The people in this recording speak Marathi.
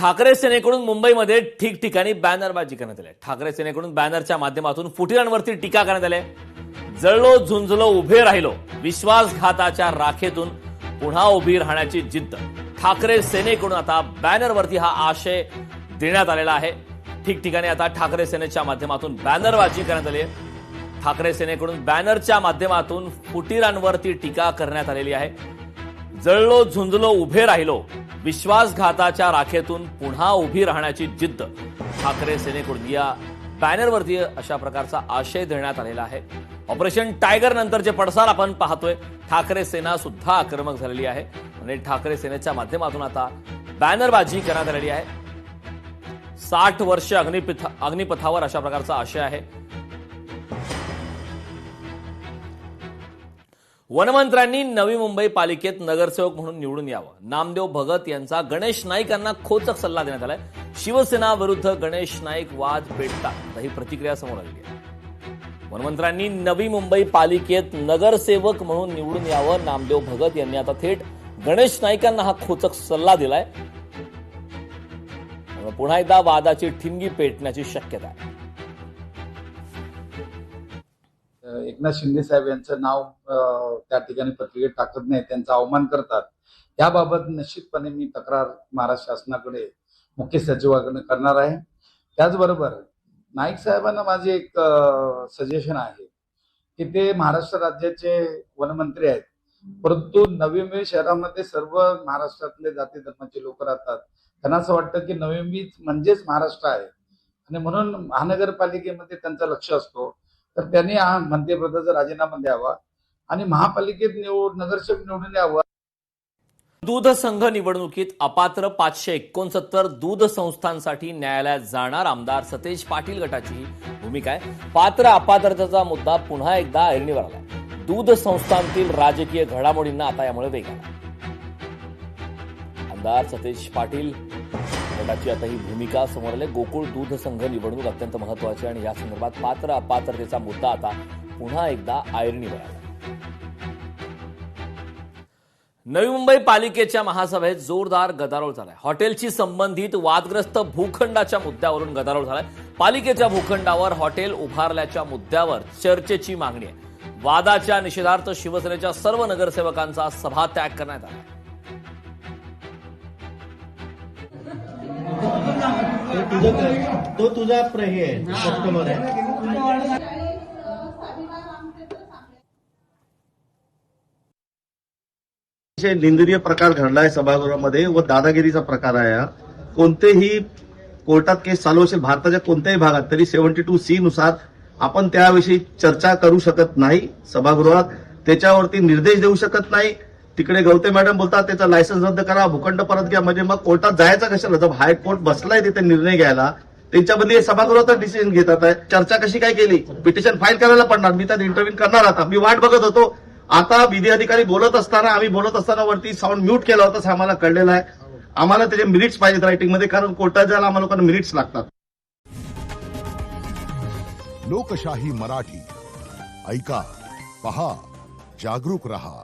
ठाकरे सेनेकडून मुंबईमध्ये ठिकठिकाणी बॅनरबाजी करण्यात आली. ठाकरे सेनेकडून बॅनरच्या माध्यमातून फुटीरांवरती टीका करण्यात आली. जळलो झुंजलो उभे राहिलो, विश्वासघाताच्या राखेतून पुन्हा उभी राहण्याची जिद्द. ठाकरे सेनेकडून आता बॅनरवरती हा आशय देण्यात आलेला आहे. ठिकठिकाणी आता ठाकरे सेनेच्या माध्यमातून बॅनरबाजी करण्यात आली आहे. ठाकरे सेनेकडून बॅनरच्या माध्यमातून फुटीरांवरती टीका करण्यात आलेली आहे. जळलो झुंजलो उभे राहिलो, विश्वासघाताच्या राखेतून पुन्हा उभी राहण्याची जिद्द. ठाकरे सेनेकडून या बॅनरवरती अशा प्रकारचा आशय देण्यात आलेला आहे. ऑपरेशन टायगर नंतरचे पडसाद आपण पाहतोय. ठाकरे सेना सुद्धा आक्रमक झालेली आहे आणि ठाकरे सेनेच्या माध्यमातून आता बॅनरबाजी करण्यात आलेली आहे. 60 वर्ष अग्निपथावर अशा प्रकारचा आशय आहे. वनमंत्र्यांनी नवी मुंबई पालिकेत नगरसेवक म्हणून निवडून यावं. नामदेव भगत यांचा गणेश नाईक यांना खोचक सल्ला देण्यात आलाय. शिवसेना विरुद्ध गणेश नाईक वाद पेटतात, ही प्रतिक्रिया समोर आलेली आहे. वनमंत्र्यांनी नवी मुंबई पालिकेत नगरसेवक म्हणून निवडून यावं. नामदेव भगत यांनी आता थेट गणेश नाईकांना हा खोचक सल्ला दिलाय. पुन्हा एकदा वादाची ठिणगी पेटण्याची शक्यता आहे. एकनाथ शिंदे साहेब यांचं नाव त्या ठिकाणी पत्रिकेत टाकत नाही, त्यांचा अवमान करतात. याबाबत निश्चितपणे मी तक्रार महाराष्ट्र शासनाकडे मुख्य सचिवाकडे करणार आहे. त्याचबरोबर नाईक साहेबांना माझे एक सजेशन आहे की ते महाराष्ट्र राज्याचे वनमंत्री आहेत, परंतु नवी मुंबई शहरामध्ये सर्व महाराष्ट्रातले जाती धर्माचे लोक राहतात. त्यांना असं वाटतं की नवी मुंबई म्हणजेच महाराष्ट्र आहे आणि म्हणून महानगरपालिकेमध्ये त्यांचं लक्ष असतो. तर त्यांनी हा मंत्रिपदाचा राजीनामा द्यावा आणि महापालिकेत नगरसेवक निवडून यावं. दूध संघ निवडणुकीत अपात्र 569 दूध संस्थांसाठी न्यायालयात जाणार आमदार सतेज पाटील गटाची भूमिका आहे. पात्र अपात्रतेचा मुद्दा पुन्हा एकदा ऐरणीवर आला. दूध संस्थांतील राजकीय घडामोडींना आता यामुळे वेग आला. आमदार सतेज पाटील गटाची आता ही भूमिका समोर आली. गोकुळ दूध संघ निवडणूक अत्यंत महत्वाची आणि या संदर्भात पात्र अपात्रतेचा मुद्दा आता पुन्हा एकदा ऐरणीवर आला. नवी मुंबई पालिकेच्या महासभेत जोरदार गदारोळ झालाय. हॉटेलशी संबंधित वादग्रस्त भूखंडाच्या मुद्द्यावरून गदारोळ झालाय. पालिकेच्या भूखंडावर हॉटेल उभारल्याच्या मुद्द्यावर चर्चेची मागणी आहे. वादाच्या निषेधार्थ शिवसेनेच्या सर्व नगरसेवकांचा सभात्याग करण्यात आला. तो तुझा हे कस्टमर आहे. निंदनीय प्रकार घडलाय सभागृहामध्ये व दादागिरीचा प्रकार आहे. कोणतेही कोर्टात केस चालू असेल भारताच्या कोणत्याही भागात तरी 72C नुसार आपण त्याविषयी चर्चा करू शकत नाही सभागृहात. त्याच्यावरती निर्देश देऊ शकत नाही. तिकडे गवते मॅडम बोलतात त्याचा लायसन्स रद्द करा, भूखंड परत घ्या. म्हणजे मग कोर्टात जायचं कशाला? जब हायकोर्ट बसलाय तिथे निर्णय घ्यायला, त्यांच्याबद्दल सभागृहात डिसिजन घेतात आहे. चर्चा कशी काय केली? पिटिशन फाईल करायला पडणार. मी त्यात इंटरव्ह्यू करणार. आता मी वाट बघत होतो. आता विधी अधिकारी बोलत असताना आम्ही बोलत असताना वरती साऊंड म्यूट केला होता, आम्हाला कळलेलं आहे. आम्हाला त्याचे मिनिट्स पाहिजेत रायटिंगमध्ये, कारण कोर्टात जायला आम्हाला लोकांना मिनिट्स लागतात. लोकशाही मराठी ऐका, पहा, जागरूक रहा.